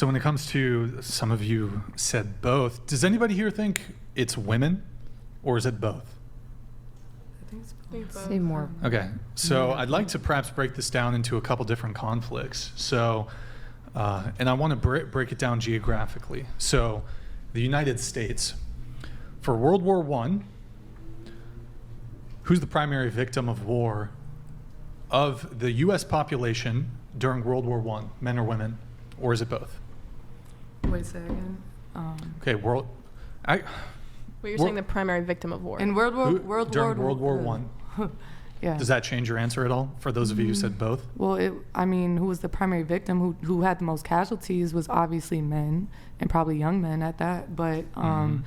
So when it comes to, some of you said both, does anybody here think it's women or is it both? I think it's both. Say more. Okay, so I'd like to perhaps break this down into a couple different conflicts. So, and I want to break it down geographically. So, the United States, for World War I, who's the primary victim of war of the U.S. population during World War I, men or women, or is it both? Wait a second. Okay, Well, you're saying the primary victim of war. In during World War I. Yeah. Does that change your answer at all? For those of you who said both. Well, who was the primary victim? Who had the most casualties was obviously men, and probably young men at that. But does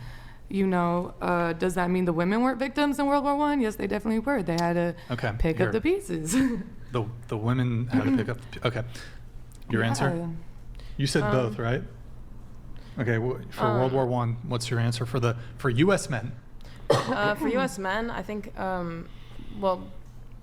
that mean the women weren't victims in World War I? Yes, they definitely were. They had to pick up the pieces. The women had to pick up. Okay, your answer. You said both, right? Okay, for World War I, what's your answer for U.S. men? For U.S. men, I think,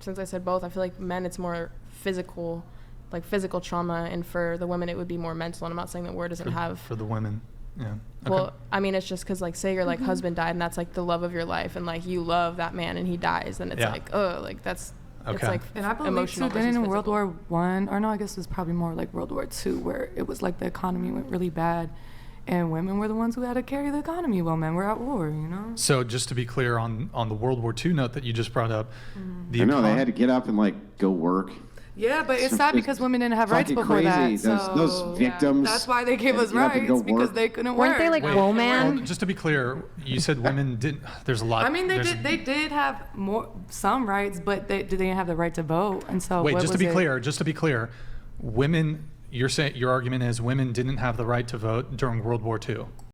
since I said both, I feel like men, it's more physical, like physical trauma, and for the women, it would be more mental. And I'm not saying that war doesn't have. For the women, yeah. Okay. Well, I mean, it's just because, like, say your like husband died, and that's like the love of your life, and like you love that man, and he dies, and it's like, oh, like that's. Okay. It's like And I believe emotional too, then in versus World physical. War I, or no, I guess it was probably more like World War II, where it was like the economy went really bad, and women were the ones who had to carry the economy while men were at war, you know? So just to be clear on the World War II note that you just brought up, I know they had to get up and like go work. Yeah, but it's sad because women didn't have rights Fucking before crazy. that. Those victims. That's why they gave had us to get up and go rights, because work. they couldn't Weren't work. they like Wait, woman? well, just to be clear, you said women didn't. There's a lot. I mean, there's- they did have some rights, but they didn't have the right to vote, and so Wait, what just to was be it? clear, women. You're saying your argument is women didn't have the right to vote during World War II.